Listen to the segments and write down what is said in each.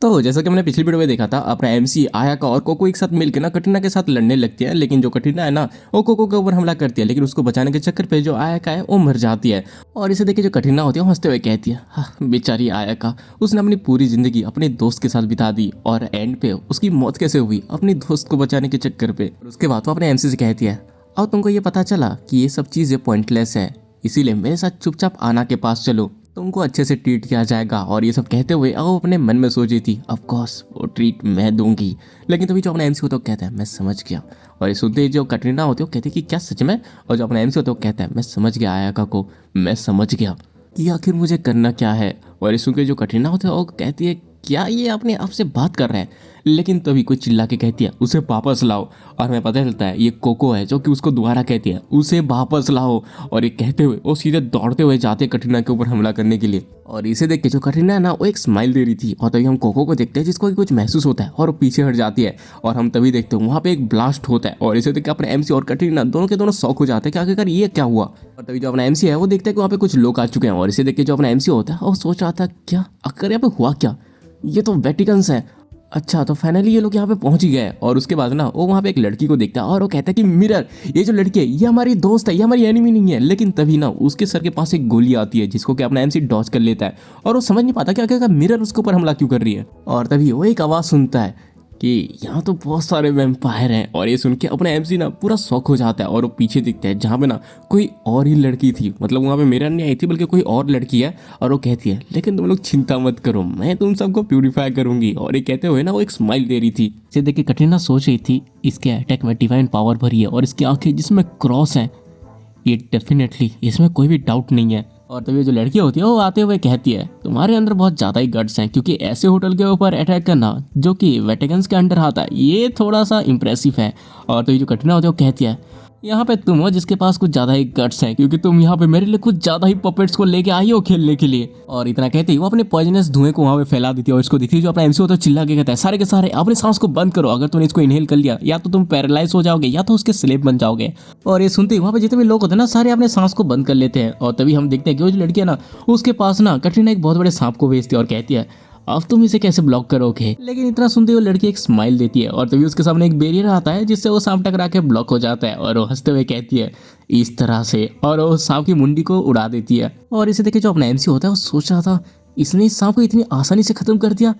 तो जैसा कि मैंने पिछली वीडियो में देखा था, अपना एमसी आयाका और कोको एक साथ मिलकर ना कटरीना के साथ लड़ने लगती है। लेकिन जो कटरीना है ना, वो कोको के ऊपर हमला करती है, लेकिन उसको बचाने के चक्कर पे जो आयाका है वो मर जाती है। और इसे देख के जो कटरीना होती है हंसते हुए कहती है, हाँ बेचारी आयाका, उसने अपनी पूरी जिंदगी अपने दोस्त के साथ बिता दी और एंड पे उसकी मौत कैसे हुई, अपनी दोस्त को बचाने के चक्कर पे। और उसके बाद वो अपने एमसी से कहती है, और तुमको ये पता चला कि ये सब चीजें पॉइंटलेस है, इसीलिए मेरे साथ चुपचाप आना के पास चलो, तुमको अच्छे से ट्रीट किया जाएगा। और ये सब कहते हुए वो अपने मन में सोच रही थी, ऑफ कोर्स वो ट्रीट मैं दूंगी। लेकिन तभी जो अपना एमसी होता है वो कहता है, मैं समझ गया। और ये सुनते ही जो कटरीना होती है वो कहती है कि क्या सच में? और जो अपना एमसी होता है वो कहता है, मैं समझ गया आयाका को, मैं समझ गया कि आखिर मुझे करना क्या है। और ये सुन के जो कटरीना होता है वो कहती है, क्या ये अपने आप से बात कर रहा है? लेकिन तभी कोई चिल्ला के कहती है, उसे वापस लाओ। और हमें पता चलता है ये कोको है जो कि उसको दोबारा कहती है, उसे वापस लाओ। और ये कहते हुए वो सीधे दौड़ते हुए जाते हैं कटरीना के ऊपर हमला करने के लिए। और इसे देख के जो कटरीना है ना, वो एक स्माइल दे रही थी। और तभी हम कोको को देखते हैं जिसको कि कुछ महसूस होता है और वो पीछे हट जाती है। और हम तभी देखते हैं वहाँ पे एक ब्लास्ट होता है। और इसे देख के अपने एमसी और कटरीना दोनों के दोनों शॉक हो जाते हैं कि आखिरकार ये क्या हुआ। और तभी जो अपना एमसी है वो देखते हैं कि वहाँ पे कुछ लोग आ चुके हैं। और इसे देख के जो अपना एमसी होता है वो सोच रहा था, क्या आखिर यहाँ पे हुआ क्या, ये तो वेटिकन्स है। अच्छा, तो फाइनली ये लोग यहाँ पे पहुंच ही गए। और उसके बाद ना वो वहाँ पे एक लड़की को देखता है और वो कहता है कि मिरर, ये जो लड़की है ये हमारी दोस्त है, ये हमारी एनिमी नहीं है। लेकिन तभी ना उसके सर के पास एक गोली आती है जिसको कि अपना एमसी डॉज कर लेता है। और वो समझ नहीं पाता कि आखिरकार मिरर उसके ऊपर हमला क्यों कर रही है। और तभी वो एक आवाज़ सुनता है कि यहाँ तो बहुत सारे वैम्पायर हैं। और ये सुन के अपना एमसी ना पूरा शौक हो जाता है और वो पीछे दिखता है जहाँ पे ना कोई और ही लड़की थी, मतलब वहाँ पे मिरर नहीं आई थी बल्कि कोई और लड़की है। और वो कहती है, लेकिन तुम लोग चिंता मत करो, मैं तुम सबको प्यूरिफाई करूंगी। और ये कहते हुए ना वो एक स्माइल दे रही थी। इसे देख के कटरीना सोच रही थी, इसके अटैक में डिवाइन पावर भरी है और इसकी आंखें जिसमें क्रॉस हैं, ये डेफिनेटली, इसमें कोई भी डाउट नहीं है। और तभी जो लड़की होती है वो आते हुए कहती है, तुम्हारे अंदर बहुत ज़्यादा ही गट्स हैं, क्योंकि ऐसे होटल के ऊपर अटैक करना जो कि वेटिकन्स के अंडर आता है, ये थोड़ा सा इम्प्रेसिव है। और तभी जो कटरीना होती है वो कहती है, यहाँ पे तुम हो जिसके पास कुछ ज़्यादा ही गट्स हैं, क्योंकि तुम यहाँ पे मेरे लिए कुछ ज़्यादा ही पपेट्स को लेके आई हो खेलने के लिए। और इतना कहते ही वो अपने पॉइजनस धुएं को वहाँ पे फैला देती है। और इसको दिखती जो अपना एमसी होता है चिल्ला के कहता है, सारे के सारे अपने सांस को बंद करो, अगर तुमने इसको इनहेल कर लिया या तो तुम पैरालाइज हो जाओगे या तो उसके स्लेब बन जाओगे। और ये सुनते ही वहाँ पे जितने भी लोग होते हैं ना, सारे अपने सांस को बंद कर लेते हैं। और तभी हम देखते हैं कि वो जो लड़की है ना, उसके पास ना कटरीना एक बहुत बड़े सांप को भेजती है और कहती है, अब तुम इसे कैसे ब्लॉक करोगे? लेकिन इतना सुनते हुए लड़की एक स्माइल देती है। और तभी उसके सामने एक बैरियर आता है जिससे वो सांप टकरा के ब्लॉक हो जाता है। और वो हंसते हुए कहती है, इस तरह से, और वो सांप की मुंडी को उड़ा देती है। और इसे देखे जो अपना एमसी होता है वो सोच रहा था, इसने इस सांप को इतनी आसानी से खत्म कर दिया,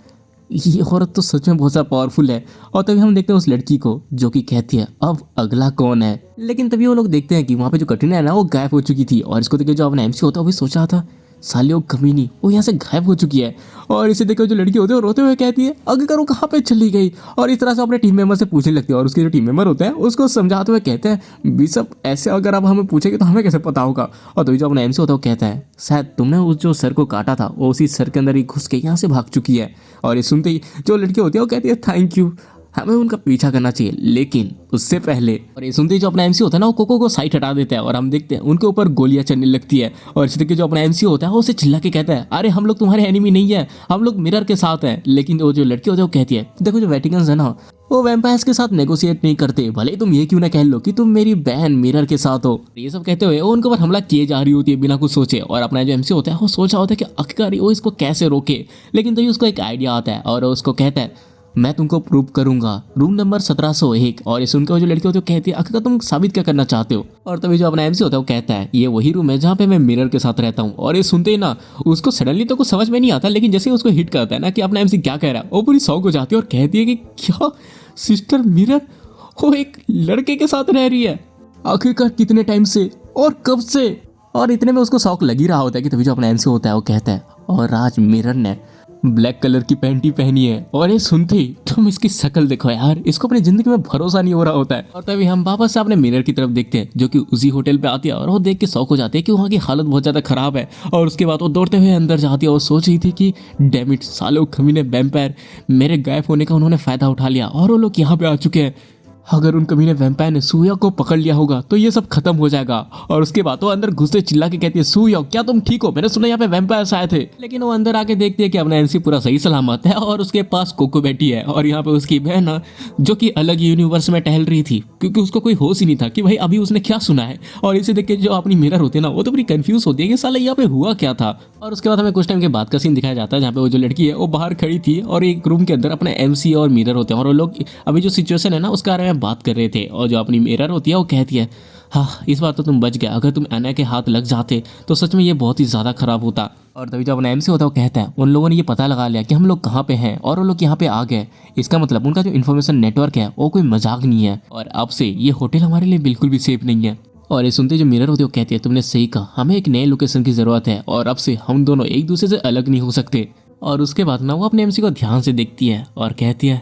ये औरत तो सच में बहुत ज़्यादा पावरफुल है। और तभी हम देखते हैं उस लड़की को जो कि कहती है, अब अगला कौन है? लेकिन तभी वो लोग देखते हैं कि वहाँ पे जो कटरीना है ना वो गायब हो चुकी थी। और इसको देखे जो अपना एमसी होता है वो भी सोच रहा था, साले वो कमीनी, वो यहाँ से गायब हो चुकी है। और इसे देखकर जो लड़की होती है वो रोते हुए कहती है, अगर वो कहाँ पे चली गई? और इस तरह से अपने टीम मेंबर से पूछने लगती है। और उसके जो टीम मेंबर होते हैं उसको समझाते हुए कहते हैं, बिशप ऐसे अगर आप हमें पूछेंगे तो हमें कैसे पता होगा? और तो जो अपना एमसी होता है वो कहता है, शायद तुमने उस जो सर को काटा था वो उसी सर के अंदर ही घुस के यहाँ से भाग चुकी है। और ये सुनते ही जो लड़की होती है वो कहती है, थैंक यू, हमें उनका पीछा करना चाहिए लेकिन उससे पहले। और ये सुनते ही जो अपना एमसी होता है ना वो कोको को साइड हटा देता है। और हम देखते हैं उनके ऊपर गोलियां चलने लगती है। और इसी तरीके जो अपना एमसी होता है वो उसे चिल्ला के कहता है, अरे हम लोग तुम्हारे एनिमी नहीं है, हम लोग मिरर के साथ हैं। लेकिन वो जो लड़की होती है वो कहती है, देखो जो वेटिकन्स है ना वो वैम्पायर्स के साथ नेगोशिएट नहीं करते, भले तुम ये क्यों ना कह लो कि तुम मेरी बहन मिरर के साथ हो। ये सब कहते हुए वो उनके ऊपर हमला किए जा रही होती है बिना कुछ सोचे। और अपना जो एमसी होता है वो सोच रहा होता है कि आखिरकार वो इसको कैसे रोके। लेकिन तभी उसको एक आइडिया आता है और उसको कहता है, मैं तुमको प्रूव करूंगा, रूम नंबर 1701। और ये सुनकर जो लड़की होती है कहती है, आखिर तुम साबित क्या करना चाहते हो? और तभी जो अपना एमसी होता है वो कहता है, ये वही रूम है जहाँ पे मैं मिरर के साथ रहता हूँ। और ये सुनते ही ना उसको सडनली तो कुछ समझ में नहीं आता, लेकिन जैसे उसको हिट करता है ना कि अपना एमसी क्या कह रहा है, वो पूरी शॉक हो जाती है और कहती है कि क्या सिस्टर मिरर वो एक लड़के के साथ रह रही है? आखिरकार कितने टाइम से और कब से? और इतने में उसको शौक लग ही रहा होता है कि तभी जो अपना एमसी होता है वो कहता है, और आज मिरर ने ब्लैक कलर की पैंटी पहनी है। और ये सुनते ही तुम इसकी शक्ल देखो यार, इसको अपनी जिंदगी में भरोसा नहीं हो रहा होता है। और तभी हम वापस से अपने मिरर की तरफ देखते हैं जो कि उसी होटल पे आती है। और वो देख के शौक हो जाते हैं कि वहाँ की हालत बहुत ज़्यादा खराब है। और उसके बाद वो दौड़ते हुए अंदर जाती है और सोच रही थी कि डैम इट, सालों कमीने वैम्पायर, मेरे गायब होने का उन्होंने फ़ायदा उठा लिया और वो लोग यहाँ पे आ चुके हैं। अगर उन कमीने वैम्पायर ने सूया को पकड़ लिया होगा तो ये सब खत्म हो जाएगा। और उसके बाद वो अंदर घुसते चिल्ला के कहती है, सूया क्या तुम ठीक हो? मैंने सुना यहाँ पे वैम्पायर्स आए थे। लेकिन वो अंदर आके देखती है कि अपना एमसी पूरा सही सलामत है और उसके पास कोको बैठी है और यहाँ पे उसकी बहन जो कि अलग यूनिवर्स में टहल रही थी, क्योंकि उसको कोई होश ही नहीं था कि भाई अभी उसने क्या सुना है। और इसे देख के जो अपनी मिरर होती है ना, वो तो बड़ी कंफ्यूज होती है कि साला यहाँ पे हुआ क्या था। और उसके बाद हमें कुछ टाइम के बाद का सीन दिखाया जाता है जहाँ पे वो जो लड़की है वो बाहर खड़ी थी और एक रूम के अंदर अपने एमसी और मिरर होते हैं और वो लोग अभी जो सिचुएशन है ना उसके बारे में बात कर रहे थे। और जो अपनी मिरर होती है वो कहती है, हाँ इस बार तो तुम बच गया, अगर तुम एना के हाथ लग जाते तो सच में ये बहुत ही ज़्यादा खराब होता। और तभी जो अपना एमसी होता है वो कहता है, उन लोगों ने ये पता लगा लिया कि हम लोग कहाँ पे हैं और वो लोग यहाँ पे आ गए। इसका मतलब उनका जो इन्फॉर्मेशन नेटवर्क है वो कोई मजाक नहीं है और अब से ये होटल हमारे लिए बिल्कुल भी सेफ नहीं है। और ये सुनते जो मिरर होती है वो कहती है, तुमने सही कहा, हमें एक नए लोकेशन की ज़रूरत है और अब से हम दोनों एक दूसरे से अलग नहीं हो सकते। और उसके बाद ना वो अपने एमसी को ध्यान से देखती है और कहती है,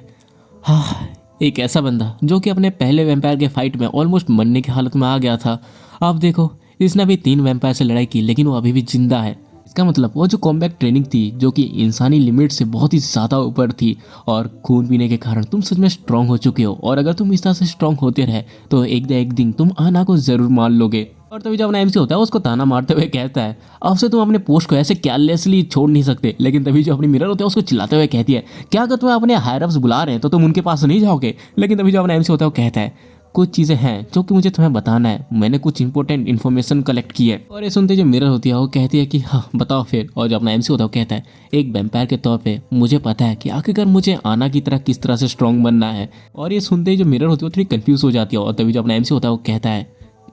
हाँ एक ऐसा बंदा जो कि अपने पहले वैम्पायर के फाइट में ऑलमोस्ट मरने की हालत में आ गया था, आप देखो इसने अभी 3 वैम्पायर से लड़ाई की लेकिन वो अभी भी जिंदा है। इसका मतलब वो जो कॉम्बैट ट्रेनिंग थी जो कि इंसानी लिमिट से बहुत ही ज़्यादा ऊपर थी और खून पीने के कारण तुम सच में स्ट्रांग हो चुके हो। और अगर तुम इस तरह से स्ट्रांग होते रहे तो एक दिन तुम आना को ज़रूर मान लोगे। और तभी जब अपना एमसी होता है उसको ताना मारते हुए कहता है, अब से तुम अपने पोस्ट को ऐसे केयरलेसली छोड़ नहीं सकते। लेकिन तभी जो अपनी मिरर होता है उसको चिल्लाते हुए कहती है, क्या अगर तुम्हें अपने हायर अप्स बुला रहे हैं तो तुम उनके पास नहीं जाओगे? लेकिन तभी जो अपना एमसी होता है वो कहता है, कुछ चीज़ें हैं जो कि मुझे तुम्हें बताना है, मैंने कुछ इंपॉर्टेंट इन्फॉर्मेशन कलेक्ट की है। और ये सुनते जो मिरर होती है वो कहती है कि हाँ बताओ फिर। और जो अपना एमसी होता है वो कहता है, एक वैम्पायर के तौर पे मुझे पता है कि आखिरकार मुझे आना की तरह किस तरह से स्ट्रांग बनना है। और ये सुनते ही जो मिरर होती है वो थोड़ी कंफ्यूज हो जाती है। और तभी जो अपना एमसी होता है वो कहता है,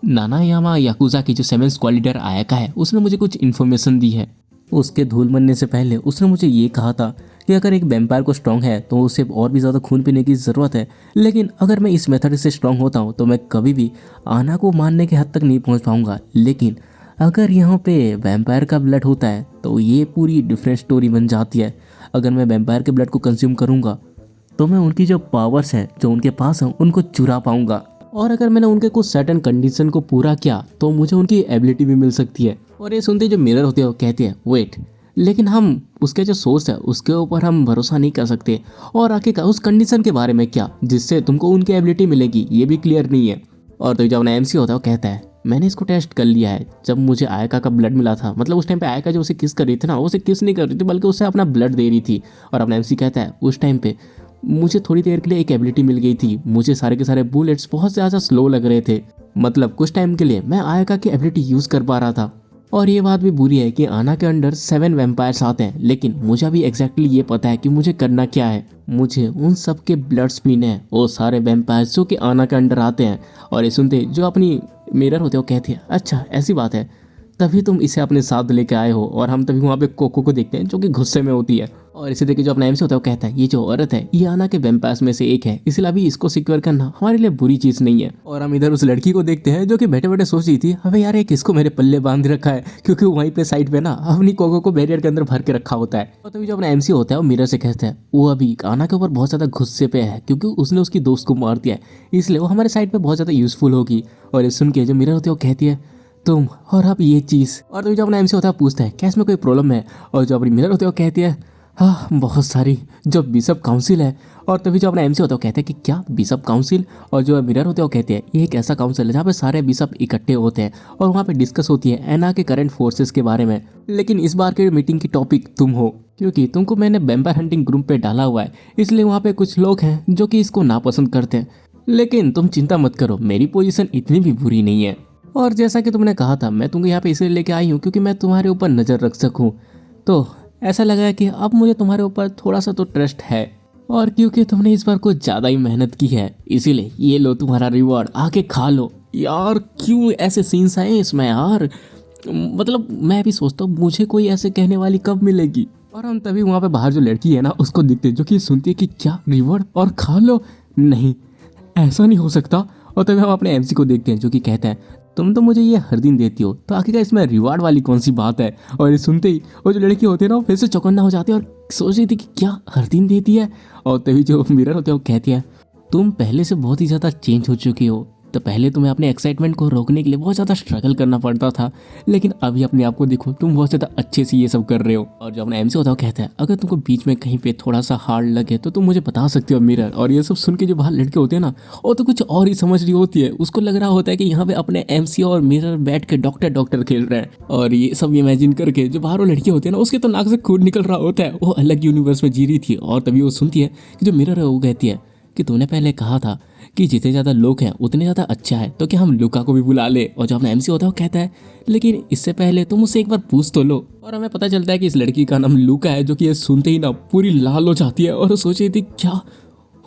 नानायामा याकुजा की जो 7th स्क्वाड लीडर आयाका है उसने मुझे कुछ इन्फॉर्मेशन दी है। उसके धूल बनने से पहले उसने मुझे ये कहा था कि अगर एक वैम्पायर को स्ट्रांग है तो उसे और भी ज़्यादा खून पीने की ज़रूरत है, लेकिन अगर मैं इस मेथड से स्ट्रांग होता हूँ तो मैं कभी भी आना को मारने के हद तक नहीं पहुँच पाऊँगा। लेकिन अगर यहाँ पे वैम्पायर का ब्लड होता है तो ये पूरी डिफरेंट स्टोरी बन जाती है। अगर मैं वैम्पायर के ब्लड को कंज्यूम करूँगा तो मैं उनकी जो पावर्स हैं जो उनके पास हैं उनको चुरा पाऊँगा। और अगर मैंने उनके कुछ सर्टेन कंडीशन को पूरा किया तो मुझे उनकी एबिलिटी भी मिल सकती है। और ये सुनते जो मिरर होते हैं वो कहते हैं, वेट, लेकिन हम उसके जो सोर्स है उसके ऊपर हम भरोसा नहीं कर सकते। और आखिरकार उस कंडीशन के बारे में क्या जिससे तुमको उनकी एबिलिटी मिलेगी ये भी क्लियर नहीं है। और तो जब अपना एमसी होता है वो कहता है, मैंने इसको टेस्ट कर लिया है। जब मुझे आयका का ब्लड मिला था, मतलब उस टाइम पे आयका जो उसे किस कर रही थी ना, वो उसे किस नहीं कर रही थी बल्कि उसे अपना ब्लड दे रही थी। और अपना एमसी कहता है, उस टाइम पे मुझे थोड़ी देर के लिए एक एबिलिटी मिल गई थी, मुझे सारे के सारे बुलेट्स बहुत ज़्यादा स्लो लग रहे थे, मतलब कुछ टाइम के लिए मैं आयका की एबिलिटी यूज़ कर पा रहा था। और ये बात भी बुरी है कि आना के अंडर 7 वैम्पायर्स आते हैं, लेकिन मुझे अभी एग्जैक्टली ये पता है कि मुझे करना क्या है। मुझे उन सब के ब्लड्स पीने हैं, वो सारे वैम्पायर्स जो कि आना के अंडर आते हैं। और ये सुनते जो अपनी मिरर होते हैं वो कहती है, अच्छा ऐसी बात है, तभी तुम इसे अपने साथ लेके आए हो। और हम तभी वहाँ पे कोको को देखते हैं जो कि गुस्से में होती है। और इसे देख के जो अपना एमसी होता है वो कहता है, ये जो औरत है ये आना के वैम्पायर्स में से एक है, इसलिए अभी इसको सिक्योर करना हमारे लिए बुरी चीज़ नहीं है। और हम इधर उस लड़की को देखते हैं जो कि बैठे बैठे सोच रही थी, अबे यार एक इसको मेरे पल्ले बांध रखा है, क्योंकि वहीं पे साइड पे ना अपनी कोको को बैरियर के अंदर भर के रखा होता है। और तभी जो अपना एमसी होता है वो मिरर से कहता है, वो अभी आना के ऊपर बहुत ज़्यादा गुस्से पे है क्योंकि उसने उसकी दोस्त को मार दिया है, इसलिए वो हमारे साइड पर बहुत ज़्यादा यूजफुल होगी। और ये सुन के जो मिरर होती है वो कहती है, तुम और अब ये चीज़। और तभी जो अपना एमसी होता है पूछता है, क्या इसमें कोई प्रॉब्लम है? और जो अपनी मिरर होती है वो कहती है, हाँ बहुत सारी, जो बिशप काउंसिल है। और तभी जो अपना एमसी होता है वो कहता है कि क्या बिशप काउंसिल? और जो मिरर होते हैं वो कहते हैं, ये एक ऐसा काउंसिल है जहाँ पे सारे बिशप इकट्ठे होते हैं और वहाँ पे डिस्कस होती है एना के करंट फोर्सेस के बारे में। लेकिन इस बार के मीटिंग की टॉपिक तुम हो, क्योंकि तुमको मैंने वैम्पायर हंटिंग ग्रुप पे डाला हुआ है, इसलिए वहाँ पे कुछ लोग हैं जो कि इसको नापसंद करते हैं। लेकिन तुम चिंता मत करो, मेरी पोजीशन इतनी भी बुरी नहीं है। और जैसा कि तुमने कहा था, मैं तुमको यहाँ पे इसलिए लेके आई हूँ क्योंकि मैं तुम्हारे ऊपर नज़र रख सकूँ। तो ऐसा लगा है कि अब मुझे तुम्हारे ऊपर थोड़ा सा तो ट्रस्ट है, और क्योंकि तुमने इस बार कुछ ज़्यादा ही मेहनत की है, इसीलिए ये लो तुम्हारा रिवॉर्ड, आके खा लो। यार क्यों ऐसे सीन्स आए इसमें यार, मतलब मैं भी सोचता हूँ मुझे कोई ऐसे कहने वाली कब मिलेगी। और हम तभी वहाँ पे बाहर जो लड़की है ना उसको दिखते जो कि सुनती है कि क्या रिवॉर्ड और खा लो, नहीं ऐसा नहीं हो सकता। और तभी हम अपने एमसी को देखते हैं जो कि कहता है, तुम तो मुझे ये हर दिन देती हो, तो आखिरकार इसमें रिवार्ड वाली कौन सी बात है? और ये सुनते ही वो जो लड़की होती है ना वो फिर से चौकन्ना हो जाती है और सोच रही थी कि क्या हर दिन देती है। और तभी जो मिरर होते हैं वो कहती है, तुम पहले से बहुत ही ज़्यादा चेंज हो चुकी हो, तो पहले तुम्हें अपने एक्साइटमेंट को रोकने के लिए बहुत ज़्यादा स्ट्रगल करना पड़ता था, लेकिन अभी अपने आप को देखो, तुम बहुत ज़्यादा अच्छे से ये सब कर रहे हो। और जो अपना एमसी होता है वो कहता है अगर तुमको बीच में कहीं पे थोड़ा सा हार्ड लगे तो तुम मुझे बता सकते हो मिरर। और ये सब सुन के जो बाहर लड़के होते हैं ना, वो तो कुछ और ही समझ रही होती है। उसको लग रहा होता है कि यहाँ पे अपने एमसी और मिरर बैठ के डॉक्टर खेल रहे हैं। और ये सब इमेजिन करके जो बाहर वो लड़की होती है ना, उसके तो नाक से खून निकल रहा होता है। वो अलग यूनिवर्स में जी रही थी। और तभी वो सुनती है कि जो मिरर है वो कहती है कि तूने पहले कहा था कि जितने ज़्यादा लोग हैं उतने ज़्यादा अच्छा है, तो क्या हम लुका को भी बुला ले। और जो अपना एमसी होता है वो कहता है लेकिन इससे पहले तुम मुझसे एक बार पूछ तो लो। और हमें पता चलता है कि इस लड़की का नाम लुका है, जो कि ये सुनते ही ना पूरी लाल हो जाती है और सोच रही थी क्या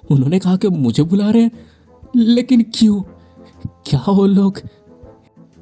उन्होंने कहा कि मुझे बुला रहे हैं, लेकिन क्यों, क्या वो लोग,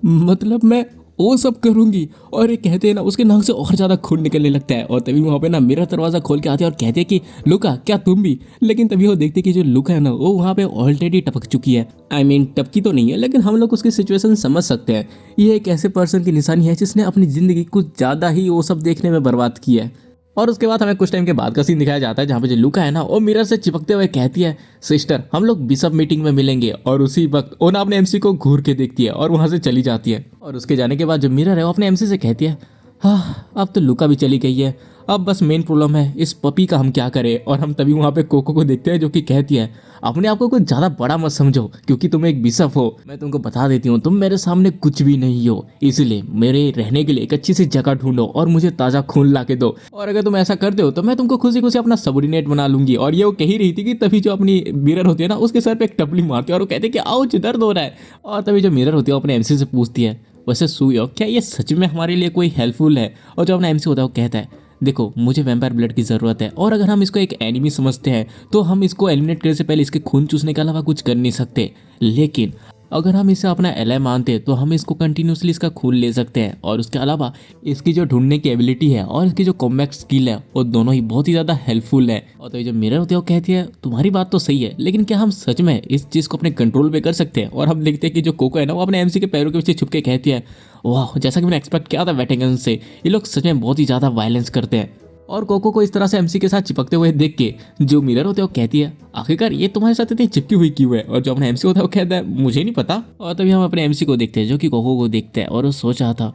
मतलब मैं वो सब करूंगी। और ये कहते हैं ना, उसके नाक से और ज़्यादा खून निकलने लगता है। और तभी वहाँ पे ना मिरर दरवाज़ा खोल के आते हैं और कहते हैं कि लुका क्या तुम भी। लेकिन तभी वो देखते कि जो लुका है ना, वो वहाँ पे ऑलरेडी टपक चुकी है। आई मीन टपकी तो नहीं है, लेकिन हम लोग उसकी सिचुएशन समझ सकते हैं। ये एक ऐसे पर्सन की निशानी है जिसने अपनी ज़िंदगी कुछ ज़्यादा ही वो सब देखने में बर्बाद की है। और उसके बाद हमें कुछ टाइम के बाद का सीन दिखाया जाता है, जहाँ पे जो लुका है ना, वो मिरर से चिपकते हुए कहती है सिस्टर हम लोग बिशप मीटिंग में मिलेंगे। और उसी वक्त वो ना अपने एमसी को घूर के देखती है और वहाँ से चली जाती है। और उसके जाने के बाद जो मिरर है वो अपने एमसी से कहती है हाँ अब तो लुका भी चली गई है, अब बस मेन प्रॉब्लम है इस पपी का हम क्या करें। और हम तभी वहाँ पे कोको को देखते हैं, जो कि कहती है अपने आप को कुछ ज़्यादा बड़ा मत समझो, क्योंकि तुम एक बिशप हो। मैं तुमको बता देती हूँ तुम मेरे सामने कुछ भी नहीं हो, इसलिए मेरे रहने के लिए एक अच्छी सी जगह ढूंढो और मुझे ताज़ा खून ला के दो। और अगर तुम ऐसा करते हो तो मैं तुमको खुशी खुशी अपना सबॉर्डिनेट बना लूंगी। और ये वो कह ही रही थी कि तभी जो अपनी मिरर होती है ना, उसके सर पे एक टपली मारती है और वो कहते हैं कि आओ दर्द हो रहा है। और तभी जो मिरर होती है वो अपने एमसी से पूछती है वैसे सुयो क्या ये सच में हमारे लिए कोई हेल्पफुल है। और जो अपना एमसी होता है वो कहता है देखो मुझे वैम्पायर ब्लड की ज़रूरत है, और अगर हम इसको एक एनिमी समझते हैं तो हम इसको एलिमिनेट करने से पहले इसके खून चूसने के अलावा कुछ कर नहीं सकते। लेकिन अगर हम इसे अपना एलाय मानते तो हम इसको कंटिन्यूसली इसका खून ले सकते हैं। और उसके अलावा इसकी जो ढूंढने की एबिलिटी है और इसकी जो कॉम्बैट स्किल है वो दोनों ही बहुत ही ज़्यादा हेल्पफुल है। और तो ये जो मिरर होती है वो कहती है तुम्हारी बात तो सही है, लेकिन क्या हम सच में इस चीज़ को अपने कंट्रोल पे कर सकते हैं। और हम देखते हैं कि जो कोको है ना, वो अपने एमसी के पैरों के पीछे छुप के कहती है वाह जैसा कि मैंने एक्सपेक्ट किया था वेटेगन से, ये लोग सच में बहुत ही ज़्यादा वायलेंस करते हैं। और कोको को इस तरह से एमसी के साथ चिपकते हुए देख के जो मिरर होते हैं वो कहती है आखिरकार ये तुम्हारे साथ इतनी चिपकी हुई क्यों है। और जो अपना एमसी होता है वो कहता है मुझे नहीं पता। और तभी हम अपने एमसी को देखते हैं, जो कि कोको को देखते हैं और वो सोच रहा था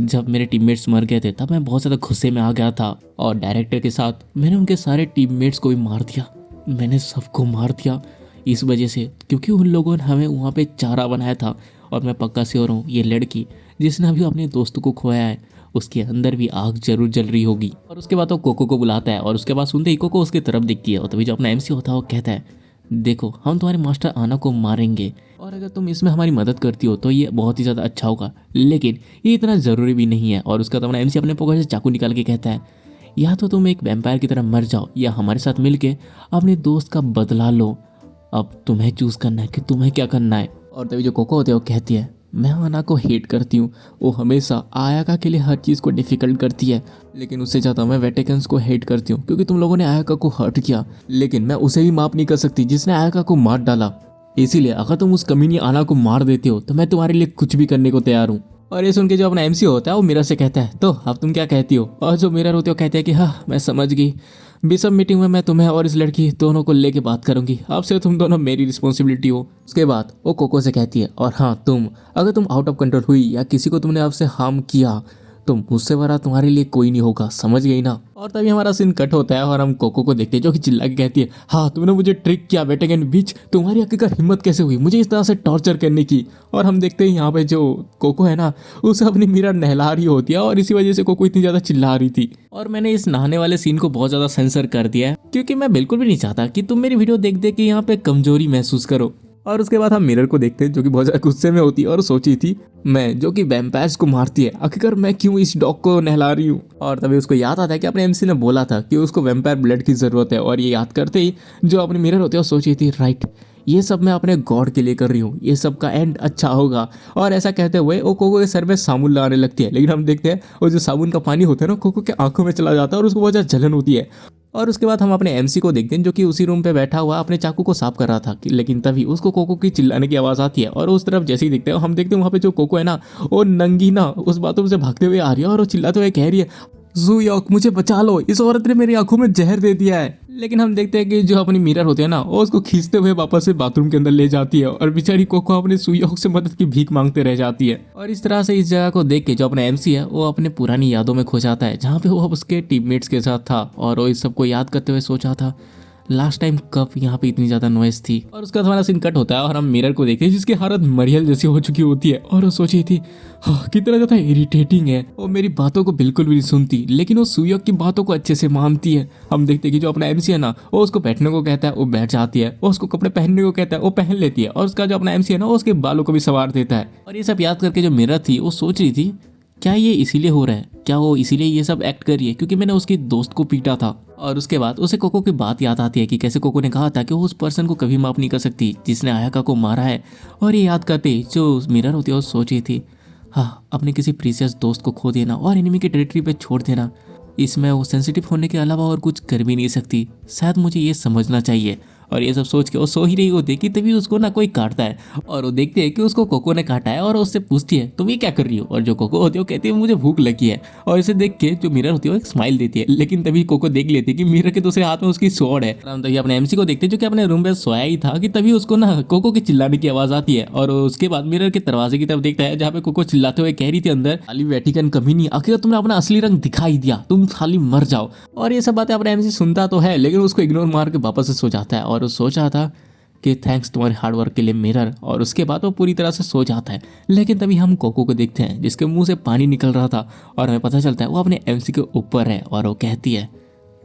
जब मेरे टीममेट्स मर गए थे तब मैं बहुत ज़्यादा गुस्से में आ गया था, और डायरेक्टर के साथ मैंने उनके सारे टीममेट्स को भी मार दिया, मैंने सबको मार दिया इस वजह से क्योंकि उन लोगों ने हमें वहाँ पे चारा बनाया था। और मैं पक्का श्योर हूँ ये लड़की जिसने अभी अपने दोस्तों को खोया है उसके अंदर भी आग जरूर जल रही होगी। और उसके बाद वो कोको को बुलाता है और उसके बाद सुनते ही कोको उसकी तरफ दिखती है। और तभी जो अपना एमसी होता है वो कहता है देखो हम तुम्हारे मास्टर आना को मारेंगे, और अगर तुम इसमें हमारी मदद करती हो तो ये बहुत ही ज़्यादा अच्छा होगा, लेकिन ये इतना ज़रूरी भी नहीं है। और उसका तो अपना एमसी अपने पॉकेट से चाकू निकाल के कहता है या तो तुम एक वैम्पायर की तरह मर जाओ या हमारे साथ मिलके अपने दोस्त का बदला लो, अब तुम्हें चूज करना है कि तुम्हें क्या करना है। और तभी जो कोको होती है वो कहती है मैं आना को हेट करती हूँ, वो हमेशा आयाका के लिए हर चीज़ को डिफ़िकल्ट करती है, लेकिन उससे ज़्यादा मैं वेटेकन्स को हेट करती हूँ क्योंकि तुम लोगों ने आयाका को हर्ट किया, लेकिन मैं उसे भी माफ़ नहीं कर सकती जिसने आयाका को मार डाला। इसीलिए अगर तुम उस कमीनी आना को मार देते हो तो मैं तुम्हारे लिए कुछ भी करने को तैयार हूँ। और ये सुन के जो अपना एमसी होता है वो मिरर से कहता है तो अब तुम क्या कहती हो। और जो मिरर होते हो कहते हैं कि हाँ मैं समझ गई, बिशप मीटिंग में मैं तुम्हें और इस लड़की दोनों को लेके बात करूंगी, अब से तुम दोनों मेरी रिस्पॉन्सिबिलिटी हो। उसके बाद वो कोको से कहती है और हाँ अगर तुम आउट ऑफ कंट्रोल हुई या किसी को तुमने आपसे हार्म किया तो मुझसे बड़ा तुम्हारे लिए कोई नहीं होगा, समझ गई ना। और तभी हमारा सीन कट होता है और हम कोको को देखते हैं जो कि चिल्ला के कहती है हाँ तुमने मुझे ट्रिक किया वेटेगन बीच, तुम्हारी आखिरकार हिम्मत कैसे हुई मुझे इस तरह से टॉर्चर करने की। और हम देखते हैं यहाँ पे जो कोको है ना उसे अपनी मिरर नहला रही होती है और इसी वजह से कोको इतनी ज़्यादा चिल्ला रही थी। और मैंने इस नहाने वाले सीन को बहुत ज़्यादा सेंसर कर दिया है क्योंकि मैं बिल्कुल भी नहीं चाहता कि तुम मेरी वीडियो देख के यहाँ पे कमजोरी महसूस करो। और उसके बाद हम मिरर को देखते हैं जो कि बहुत ज़्यादा गुस्से में होती है और सोची थी मैं जो कि वैम्पायर्स को मारती है आखिरकार मैं क्यों इस डॉग को नहला रही हूँ। और तभी उसको याद आता है कि अपने एमसी ने बोला था कि उसको वैम्पायर ब्लड की ज़रूरत है। और ये याद करते ही जो अपनी मिरर होती है वो सोची थी राइट ये सब मैं अपने गॉड के लिए कर रही हूँ, ये सब का एंड अच्छा होगा। और ऐसा कहते हुए वो कोको के सर में साबुन लगाने लगती है, लेकिन हम देखते हैं वो जो साबुन का पानी होता है ना कोको के आंखों में चला जाता है और उसको बहुत ज़्यादा जलन होती है। और उसके बाद हम अपने एमसी को देखते हैं जो कि उसी रूम पे बैठा हुआ अपने चाकू को साफ कर रहा था लेकिन तभी उसको कोको की चिल्लाने की आवाज़ आती है। और उस तरफ जैसे ही देखते हैं हम देखते हैं वहाँ पे जो कोको है ना वो नंगी ना उस बातों से भागते हुए आ रही है और वो चिल्लाते हुए कह रही है ज़ूयोक मुझे बचा लो, इस औरत ने मेरी आंखों में जहर दे दिया है। लेकिन हम देखते हैं कि जो अपनी मिरर होते हैं ना वो उसको खींचते हुए वापस से बाथरूम के अंदर ले जाती है और बेचारी कोको अपने सुयोग से मदद की भीख मांगते रह जाती है। और इस तरह से इस जगह को देख के जो अपना एमसी है वो अपने पुरानी यादों में खो जाता है, जहाँ पे वो अब उसके टीममेट्स के साथ था और वो इस सबको याद करते हुए सोचा था लास्ट टाइम कब यहाँ पे इतनी ज्यादा नॉइस थी। और उसका हमारा सीन कट होता है और हम मिरर को देखते हैं जिसकी हालत मरियल जैसी हो चुकी होती है और वो सोची थी कितना ज्यादा इरिटेटिंग है, वो मेरी बातों को बिल्कुल भी नहीं सुनती लेकिन वो सुयोग की बातों को अच्छे से मानती है। हम देखते हैं कि जो अपना एमसी है ना वो उसको बैठने को कहता है वो बैठ जाती है, वो उसको कपड़े पहनने को कहता है वो पहन लेती है और उसका जो अपना एमसी है ना वो उसके बालों को भी संवार देता है। और ये सब याद करके जो मिरर थी वो सोच रही थी क्या ये इसीलिए हो रहा है, क्या वो इसीलिए ये सब एक्ट कर रही है क्योंकि मैंने उसके दोस्त को पीटा था। और उसके बाद उसे कोको की बात याद आती है कि कैसे कोको ने कहा था कि वो उस पर्सन को कभी माफ नहीं कर सकती जिसने आयाका को मारा है। और ये याद करते जो मिरर होती है वो सोच रही थी अपने किसी प्रीसियस दोस्त को खो देना और एनिमी की टेरिटरी पे छोड़ देना, इसमें वो सेंसिटिव होने के अलावा और कुछ कर भी नहीं सकती, शायद मुझे ये समझना चाहिए। और ये सब सोच के वो सो ही रही होती है कि तभी उसको ना कोई काटता है और वो देखते हैं कि उसको कोको ने काटा है और उससे पूछती है तुम ये क्या कर रही हो। और जो कोको होती है वो कहती है मुझे भूख लगी है। और इसे देख के जो मिरर होती है वो एक स्माइल देती है, लेकिन तभी कोको देख लेती है कि मिरर के दूसरे हाथ में उसकी स्वॉर्ड है। हम तभी अपने एमसी को देखते हैं जो कि अपने रूम में सोया ही था कि तभी उसको ना कोको की चिल्लाने की आवाज आती है और उसके बाद मिरर के दरवाजे की तरफ देखता है जहाँ पे कोको चिल्लाते हुए कह रही थी अंदर खाली वेटिकन कभी नहीं, आखिर तुमने अपना असली रंग दिखाई दिया, तुम खाली मर जाओ। और ये सब बातें अपने एमसी सुनता तो है लेकिन उसको इग्नोर मार के वापस से सो जाता है और वो सोच रहा था कि थैंक्स तुम्हारे हार्डवर्क के लिए मिरर। और उसके बाद वो पूरी तरह से सो जाता है। लेकिन तभी हम कोको को देखते हैं जिसके मुंह से पानी निकल रहा था और हमें पता चलता है वो अपने एमसी के ऊपर है और वो कहती है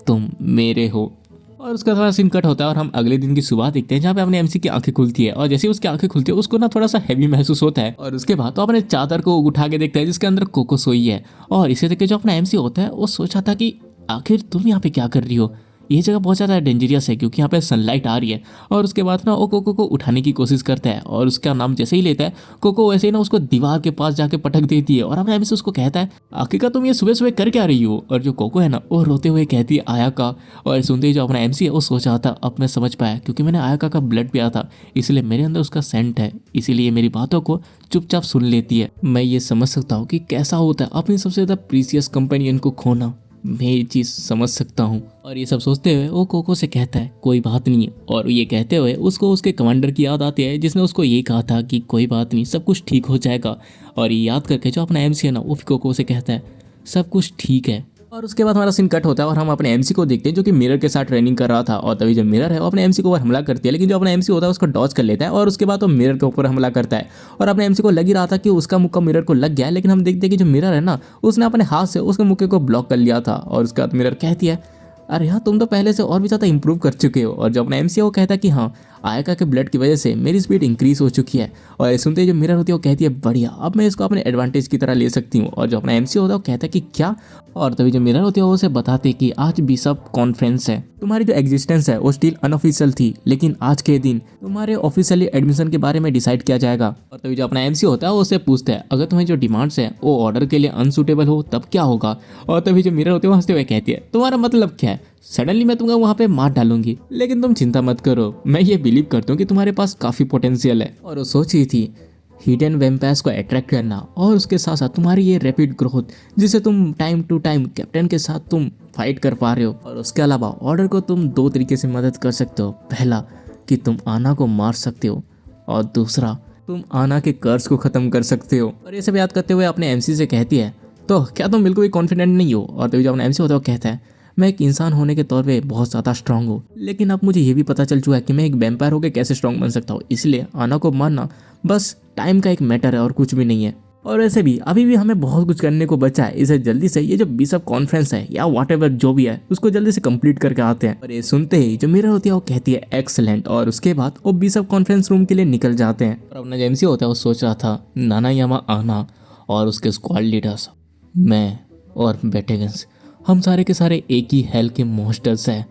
तुम मेरे हो। और उसका थोड़ा सीन कट होता है और हम अगले दिन की सुबह देखते हैं जहाँ पे अपने एमसी की आंखें खुलती है और जैसे उसकी आंखें खुलती है उसको ना थोड़ा सा हैवी महसूस होता है। और उसके बाद तो अपने चादर को उठा के देखता है जिसके अंदर कोको सोई है। और इसे देख के जो अपना एमसी होता है वो सोचा था कि आखिर तुम यहाँ पे क्या कर रही हो, ये जगह बहुत ज़्यादा डेंजरियस है क्योंकि यहाँ पे सनलाइट आ रही है। और उसके बाद ना वो कोको को उठाने की कोशिश करता है और उसका नाम जैसे ही लेता है कोको वैसे ही ना उसको दीवार के पास जाके पटक देती है। और अपने एमसी उसको कहता है आखिरकार तुम ये सुबह सुबह कर क्या रही हो। और जो कोको है ना वो रोते हुए कहती है आयाका। और सुनते ही जो अपना एमसी है वो सोच रहा था अब मैं समझ पाया क्योंकि मैंने आयाका का ब्लड पिया था इसलिए मेरे अंदर उसका सेंट है, इसीलिए मेरी बातों को चुपचाप सुन लेती है। मैं ये समझ सकता हूँ कि कैसा होता है अपनी सबसे ज़्यादा प्रीसियस कंपेनियन को खोना, मैं ये चीज़ समझ सकता हूँ। और ये सब सोचते हुए वो कोको से कहता है कोई बात नहीं है। और ये कहते हुए उसको उसके कमांडर की याद आती है जिसने उसको ये कहा था कि कोई बात नहीं सब कुछ ठीक हो जाएगा। और ये याद करके जो अपना एमसी है ना वो भी कोको से कहता है सब कुछ ठीक है। और उसके बाद हमारा सीन कट होता है और हम अपने एमसी को देखते हैं जो कि मिरर के साथ ट्रेनिंग कर रहा था। और तभी जो मिरर है वो अपने एमसी को ऊपर हमला करती है लेकिन जो अपना एमसी होता है उसको डॉज कर लेता है और उसके बाद वो मिरर के ऊपर हमला करता है। और अपने एमसी को लग ही रहा था कि उसका मुक्का मिरर को लग गया है लेकिन हम देखते हैं कि जो मिरर है ना उसने अपने हाथ से उसके मुक्के को ब्लॉक कर लिया था। और उसके बाद मिरर कहती है अरे हाँ तुम तो पहले से और भी ज़्यादा इंप्रूव कर चुके हो। और जो अपना एमसी है वो कहता है कि हाँ आयका के ब्लड की वजह से मेरी स्पीड इंक्रीज हो चुकी है। और ये सुनते ही जो मिरर होती है वो कहती है बढ़िया अब मैं इसको अपने एडवांटेज की तरह ले सकती हूँ। और जो अपना एमसी होता है वो कहता है कि क्या। और तभी जो मिरर होती है वो उसे बताते कि आज बिशप कॉन्फ्रेंस है, तुम्हारी जो एग्जिस्टेंस है वो स्टिल अनऑफिशियल थी लेकिन आज के दिन तुम्हारे ऑफिशियली एडमिशन के बारे में डिसाइड किया जाएगा। और तभी जो अपना एमसी होता है वो उससे पूछता है अगर तुम्हें जो डिमांड्स है वो ऑर्डर के लिए अनसुटेबल हो तब क्या होगा। और तभी जो मिरर होते हैं वो हंसते हुए कहती है तुम्हारा मतलब क्या है, सडनली मैं तुम्हें वहाँ पे मार डालूंगी, लेकिन तुम चिंता मत करो मैं ये बिलीव करता हूँ कि तुम्हारे पास काफ़ी पोटेंशियल है। और वो सोच रही थी हिडन वैम्पायर्स को अट्रैक्ट करना और उसके साथ साथ तुम्हारी ये रैपिड ग्रोथ जिसे तुम टाइम टू टाइम कैप्टन के साथ तुम फाइट कर पा रहे हो। और उसके अलावा ऑर्डर को तुम दो तरीके से मदद कर सकते हो, पहला कि तुम आना को मार सकते हो और दूसरा तुम आना के कर्ज को ख़त्म कर सकते हो। और ये सब याद करते हुए अपने एमसी से कहती है तो क्या तुम बिल्कुल भी कॉन्फिडेंट नहीं हो। और तभी जो अपना एमसी होता है वो कहता है मैं एक इंसान होने के तौर पे बहुत ज़्यादा स्ट्रांग हूँ लेकिन अब मुझे ये भी पता चल चुका है कि मैं एक वैम्पायर होकर कैसे स्ट्रांग बन सकता हूँ, इसलिए आना को मारना बस टाइम का एक मैटर है और कुछ भी नहीं है। और वैसे भी अभी भी हमें बहुत कुछ करने को बचा है, इसे जल्दी से ये जो बिशप कॉन्फ्रेंस है या व्हाटएवर जो भी है उसको जल्दी से कंप्लीट करके आते हैं। और ये सुनते ही जो मिरर होती है वो कहती है एक्सलेंट। और उसके बाद वो बिशप कॉन्फ्रेंस रूम के लिए निकल जाते हैं। और अपना जो एमसी होता है वो सोच रहा था नानायामा आना और उसके स्क्वाड लीडर्स मैं और वेटेगन्स हम सारे के सारे एक ही हेल के मॉन्स्टर्स हैं,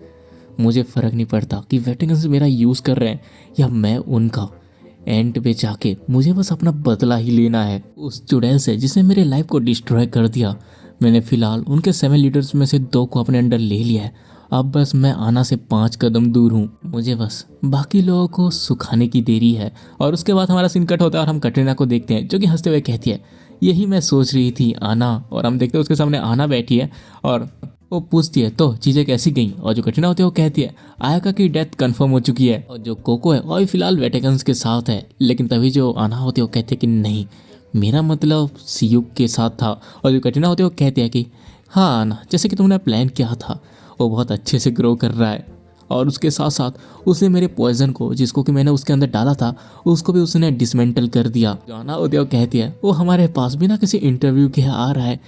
मुझे फ़र्क नहीं पड़ता कि वेटेगन्स मेरा यूज़ कर रहे हैं या मैं उनका, एंड पे जाके मुझे बस अपना बदला ही लेना है उस चुड़ैल से जिसने मेरे लाइफ को डिस्ट्रॉय कर दिया। मैंने फ़िलहाल उनके 7 लीडर्स में से 2 को अपने अंडर ले लिया है, अब बस मैं आना से 5 कदम दूर हूँ, मुझे बस बाकी लोगों को सुखाने की देरी है। और उसके बाद हमारा सीन कट होता है और हम कटरीना को देखते हैं जो कि हंसते हुए कहती है यही मैं सोच रही थी आना। और हम देखते हैं उसके सामने आना बैठी है और वो पूछती है तो चीज़ें कैसी गई, और जो कटरीना होती है वो कहती है आयका की डेथ कंफर्म हो चुकी है, और जो कोको है वो अभी फिलहाल वेटिकन्स के साथ है। लेकिन तभी जो आना होती है वो कहती है कि नहीं, मेरा मतलब सीयुक के साथ था। और जो कटरीना होती है वो कहती है कि हाँ आना, जैसे कि तुमने प्लान किया था वो बहुत अच्छे से ग्रो कर रहा है, और उसके साथ साथ उसने मेरे पॉइजन को जिसको कि मैंने उसके अंदर डाला था उसको भी उसने डिसमेंटल कर दिया। जो आना होती है वो कहती है वो हमारे पास भी ना किसी इंटरव्यू के आ रहा है,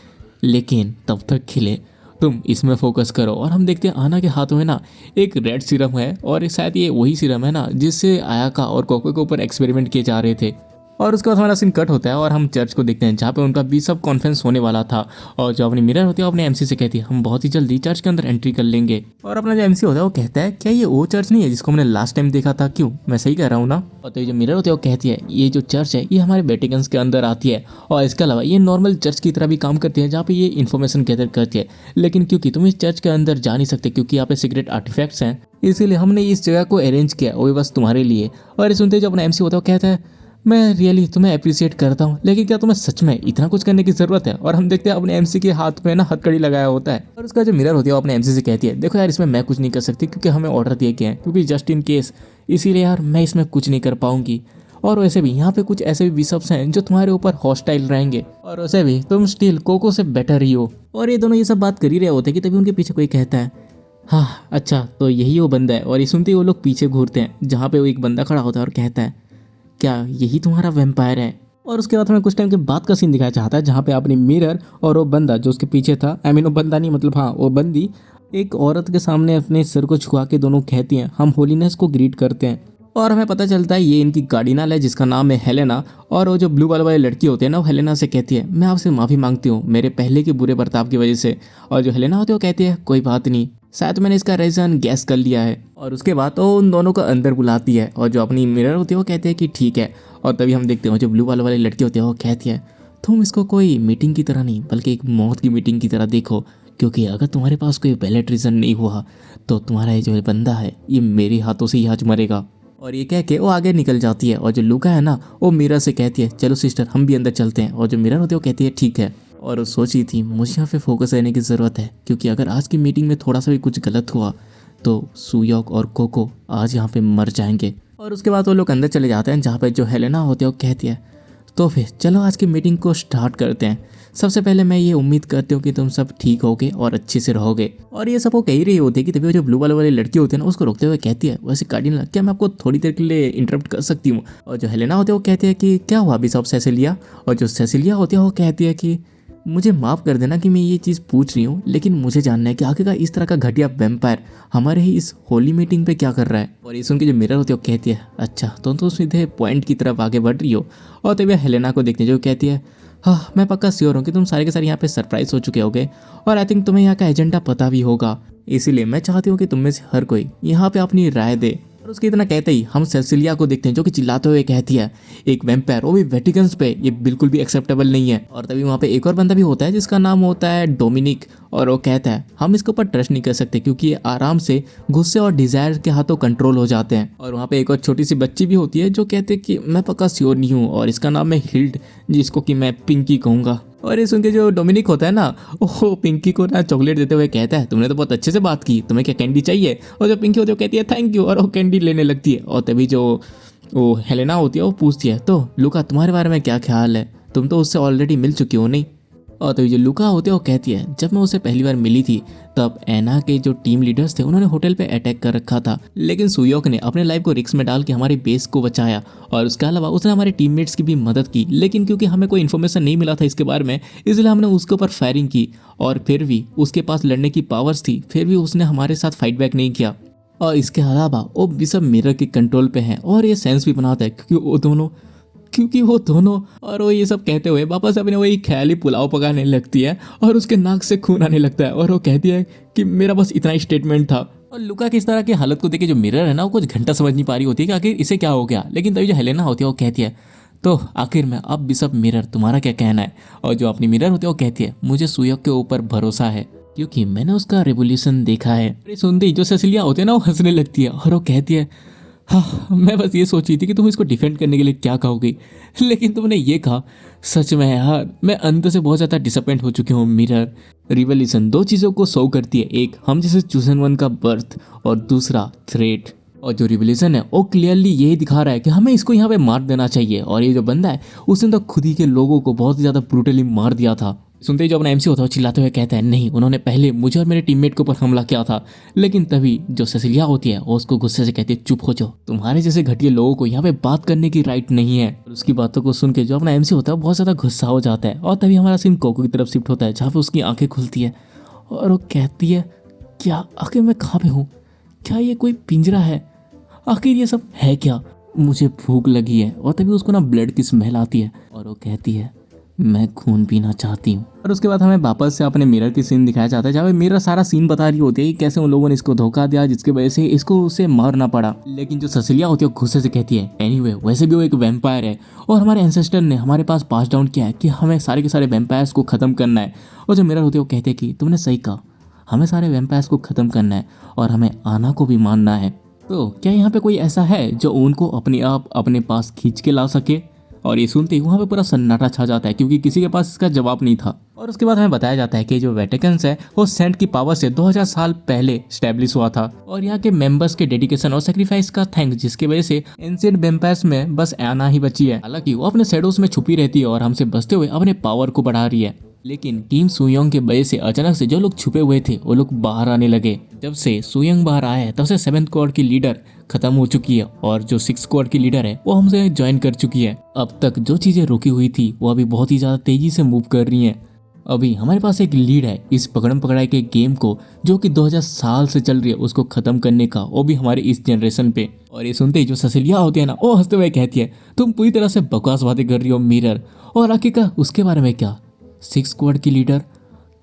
लेकिन तब तक खिले, तुम इसमें फोकस करो। और हम देखते हैं आना के हाथों में ना एक रेड सीरम है, और शायद ये वही सीरम है ना जिससे आयाका और कोको के ऊपर एक्सपेरिमेंट किए जा रहे थे। और उसके बाद हमारा सीन कट होता है और हम चर्च को देखते हैं जहाँ पे उनका बिशप कॉन्फ्रेंस होने वाला था। और जो अपनी मिरर होती है वो अपने एमसी से कहती है हम बहुत ही जल्दी चर्च के अंदर एंट्री कर लेंगे। और अपना जो एमसी होता है वो कहता है क्या ये वो चर्च नहीं है जिसको हमने लास्ट टाइम देखा था, क्यों मैं सही कह रहा हूँ ना। और तो ये जो मिरर होती है वो कहती है ये जो चर्च है ये हमारे वेटिकन्स के अंदर आती है, और इसके अलावा ये नॉर्मल चर्च की तरह भी काम करती है जहाँ पे ये इन्फॉर्मेशन गैदर करती है। लेकिन क्योंकि तुम इस चर्च के अंदर जा नहीं सकते क्योंकि यहाँ पे सीक्रेट आर्टिफैक्ट्स हैं, इसीलिए हमने इस जगह को अरेंज किया वो भी बस तुम्हारे लिए। और ये सुनते जो अपना एमसी होता है वो कहता है मैं रियली तुम्हें अप्रिशिएट करता हूँ, लेकिन क्या तुम्हें सच में इतना कुछ करने की जरूरत है। और हम देखते हैं अपने एमसी के हाथ में ना हथकड़ी लगाया होता है, और उसका जो मिरर होती है वो अपने एमसी से कहती है देखो यार इसमें मैं कुछ नहीं कर सकती क्योंकि हमें ऑर्डर दिए गए हैं, क्योंकि जस्ट इन केस, इसीलिए यार मैं इसमें कुछ नहीं कर पाऊंगी। और वैसे भी यहाँ पे कुछ ऐसे भी बिशप्स हैं जो तुम्हारे ऊपर हॉस्टाइल रहेंगे, और वैसे भी तुम स्टिल कोको से बेटर ही हो। और ये दोनों ये सब बात कर ही रहे होते कि तभी उनके पीछे कोई कहता है हाँ अच्छा तो यही वो बंदा है। और ये सुनते ही वो लोग पीछे घूरते हैं जहाँ पे वो एक बंदा खड़ा होता है और कहता है क्या यही तुम्हारा वैम्पायर है। और उसके बाद हमें कुछ टाइम के बाद का सीन दिखाया चाहता है जहाँ पे अपनी मिरर और वो बंदा जो उसके पीछे था, आई मीन वो बंदा नहीं मतलब हाँ वो बंदी एक औरत के सामने अपने सिर को झुका के दोनों कहती हैं हम होलीनेस को ग्रीट करते हैं। और हमें पता चलता है ये इनकी गार्डिनल है जिसका नाम है हेलेना। और वो जो ब्लू वाली लड़की होती है ना वो हेलेना से कहती है मैं आपसे माफ़ी मांगती हूँ मेरे पहले के बुरे बर्ताव की वजह से। और जो हेलेना होती है वो कहती है कोई बात नहीं, शायद मैंने इसका रीज़न गैस कर लिया है। और उसके बाद वो उन दोनों को अंदर बुलाती है, और जो अपनी मिरर होती है वो कहती है कि ठीक है। और तभी हम देखते हैं जो ब्लू वाली लड़की होती है वो कहती है तुम इसको कोई मीटिंग की तरह नहीं बल्कि एक मौत की मीटिंग की तरह देखो, क्योंकि अगर तुम्हारे पास कोई वैलिड रीज़न नहीं हुआ तो तुम्हारा ये जो बंदा है ये मेरे हाथों से ही आज मरेगा। और ये कह के वो आगे निकल जाती है। और जो लूका है ना वो मिरर से कहती है चलो सिस्टर हम भी अंदर चलते हैं। और जो मिरर होती है वो कहती है ठीक है। और वो सोची थी मुझे यहाँ पे फोकस रहने की ज़रूरत है, क्योंकि अगर आज की मीटिंग में थोड़ा सा भी कुछ गलत हुआ तो सुयोक और कोको आज यहाँ पे मर जाएंगे। और उसके बाद वो लोग अंदर चले जाते हैं जहाँ पे जो हेलेना होती है वो कहती है तो फिर चलो आज की मीटिंग को स्टार्ट करते हैं। सबसे पहले मैं ये उम्मीद करती हूँ कि तुम सब ठीक होगे और अच्छे से रहोगे। और ये सब वो कह ही रही होती है कि तभी वो जो ब्लू वाली लड़की होती है ना उसको रोकते हुए कहती है वैसे कार्डिनल क्या मैं आपको थोड़ी देर के लिए इंटरप्ट कर सकती हूँ। और जो हेलेना होती है वो कहती है कि क्या हुआ बिशप सेसिलिया। और जो सेसिलिया होती है वो कहती है कि मुझे माफ़ कर देना कि मैं ये चीज़ पूछ रही हूँ, लेकिन मुझे जानना है कि आखिरकार इस तरह का घटिया वैम्पायर हमारे ही इस होली मीटिंग पे क्या कर रहा है। और ये सुन के जो मिरर होती है वो कहती है अच्छा तो सीधे पॉइंट की तरफ आगे बढ़ रही हो। और तभी हेलेना को देखने जो कहती है हाँ मैं पक्का श्योर हूँ कि तुम सारे के सारे यहाँ पे सरप्राइज हो चुके होगे, और आई थिंक तुम्हें यहाँ का एजेंडा पता भी होगा, इसीलिए मैं चाहती हूँ कि तुम में से हर कोई यहाँ पे अपनी राय दे। और उसके इतना कहते ही हम सेसिलिया को देखते हैं जो कि चिल्लाते हुए कहती है एक वैम्पायर वो भी वेटिकन्स पे, ये बिल्कुल भी एक्सेप्टेबल नहीं है। और तभी वहाँ पे एक और बंदा भी होता है जिसका नाम होता है डोमिनिक, और वो कहता है हम इसके ऊपर ट्रस्ट नहीं कर सकते क्योंकि ये आराम से गुस्से और डिजायर के हाथों कंट्रोल हो जाते हैं। और वहाँ पे एक और छोटी सी बच्ची भी होती है जो कहते हैं कि मैं पक्का श्योर नहीं हूँ, और इसका नाम है हिल्ड जिसको कि मैं पिंकी कहूँगा। और ये सुन के जो डोमिनिक होता है ना वो पिंकी को ना चॉकलेट देते हुए कहता है तुमने तो बहुत अच्छे से बात की, तुम्हें क्या कैंडी चाहिए। और जो पिंकी होती है वो कहती है थैंक यू, और वो कैंडी लेने लगती है। और तभी जो वो हेलेना होती है वो पूछती है तो लुका तुम्हारे बारे में क्या ख्याल है, तुम तो उससे ऑलरेडी मिल चुकी हो नहीं। और तभी जो लुका होती है वो कहती है जब मैं उससे पहली बार मिली थी तब एना के जो टीम लीडर्स थे उन्होंने होटल पे अटैक कर रखा था, लेकिन सुयोक ने अपने लाइफ को रिस्क में डाल के हमारी बेस को बचाया। और उसके अलावा उसने हमारे टीममेट्स की भी मदद की, लेकिन क्योंकि हमें कोई इन्फॉर्मेशन नहीं मिला था इसके बारे में इसलिए हमने उसके ऊपर फायरिंग की। और फिर भी उसके पास लड़ने की पावर्स थी, फिर भी उसने हमारे साथ फाइट बैक नहीं किया। और इसके अलावा वो बिशप मिरर के कंट्रोल पे हैं, और ये सेंस भी बनाता है क्योंकि वो दोनों और वो ये सब कहते हुए वापस अपने वही ख्याली पुलाव पकाने लगती है, और उसके नाक से खून आने लगता है। और वो कहती है कि मेरा बस इतना ही स्टेटमेंट था। और लुका की इस तरह की हालत को देखे जो मिरर है ना वो कुछ घंटा समझ नहीं पा रही होती है कि आखिर इसे क्या हो गया। लेकिन तभी जो हेलेना होती है वो कहती है तो आखिर में अब बिशप मिरर तुम्हारा क्या कहना है। और जो अपनी मिरर होती है वो कहती है मुझे सुयोग के ऊपर भरोसा है क्योंकि मैंने उसका रेवोल्यूशन देखा है। अरे सुनते ही जो सेसिलिया होती है ना वो हंसने लगती है, और वो कहती है हाँ, मैं बस ये सोची थी कि तुम इसको डिफेंड करने के लिए क्या कहोगी, लेकिन तुमने ये कहा। सच में यार, मैं अंदर से बहुत ज़्यादा डिसअपॉइंट हो चुकी हूँ। मिरर रिवोल्यूशन दो चीज़ों को शो करती है, एक हम जैसे चूजन वन का बर्थ और दूसरा थ्रेट। और जो रिवोल्यूशन है वो क्लियरली यही दिखा रहा है कि हमें इसको यहाँ पे मार देना चाहिए। और ये जो बंदा है उसने तो खुद ही के लोगों को बहुत ही ज़्यादा ब्रूटली मार दिया था। सुनते ही जो अपना एमसी होता है वो चिल्लाते हुए कहता है, नहीं, उन्होंने पहले मुझे और मेरे टीममेट के ऊपर हमला किया था। लेकिन तभी जो सेसिलिया होती है वो उसको गुस्से से कहती है, चुप हो जाओ, तुम्हारे जैसे घटिया लोगों को यहाँ पे बात करने की राइट नहीं है। और उसकी बातों को सुन के जो अपना एमसी होता है वो बहुत ज़्यादा गुस्सा हो जाता है। और तभी हमारा सीन कोको की तरफ शिफ्ट होता है, जहाँ पे उसकी आंखें खुलती है और वो कहती है, क्या आखिर मैं कहाँ पे हूँ? क्या ये कोई पिंजरा है? आखिर ये सब है क्या? मुझे भूख लगी है। और तभी उसको ना ब्लड की स्मेल आती है और वो कहती है, मैं खून पीना चाहती हूँ। और उसके बाद हमें वापस से अपने मिरर की सीन दिखाया जाता है, जहाँ पे मिरर सारा सीन बता रही होती है कि कैसे उन लोगों ने इसको धोखा दिया, जिसकी वजह से इसको उसे मारना पड़ा। लेकिन जो सेसिलिया होती है वो गुस्से से कहती है, एनीवे वैसे भी वो एक वैम्पायर है और हमारे एंसेस्टर ने हमारे पास पास डाउन किया है कि हमें सारे के सारे वैम्पायर्स को खत्म करना है। और जो मिरर होती है वो कहते हैं कि तुमने सही कहा, हमें सारे वैम्पायर्स को खत्म करना है और हमें आना को भी मारना है। तो क्या यहाँ पे कोई ऐसा है जो उनको अपने आप अपने पास खींच के ला सके? और ये सुनते ही वहाँ पे पूरा सन्नाटा छा जाता है, क्योंकि किसी के पास इसका जवाब नहीं था। और उसके बाद हमें बताया जाता है कि जो वेटिकन्स है वो सेंट की पावर से 2000 साल पहले स्टैब्लिश हुआ था। और यहाँ के मेंबर्स के डेडिकेशन और सेक्रीफाइस का थैंक्स, जिसकी वजह से एंशिएंट वैम्पायर्स में बस एना ही बची है। हालांकि वो अपने शैडोज में छुपी रहती है और हमसे बचते हुए अपने पावर को बढ़ा रही है। लेकिन टीम सुयोंग के वजह से अचानक से जो लोग छुपे हुए थे वो लोग बाहर आने लगे। जब से सुयोंग बाहर आया है तब से 7th स्क्वाड की लीडर खत्म हो चुकी है और जो 6th स्क्वाड की लीडर है वो हमसे ज्वाइन कर चुकी है। अब तक जो चीजें रुकी हुई थी वो अभी बहुत ही ज्यादा तेजी से मूव कर रही हैं। अभी हमारे पास एक लीड है इस पकड़म पकड़ाई के गेम को, जो कि 2000 साल से चल रही है, उसको खत्म करने का, वो भी हमारे इस जनरेशन पे। और ये सुनते ही जो सेसिलिया होती है ना, वो हंसते हुए कहती है, तुम पूरी तरह से बकवास बातें कर रही हो मिरर। और आखिरकार उसके बारे में क्या, 6th स्क्वाड की लीडर,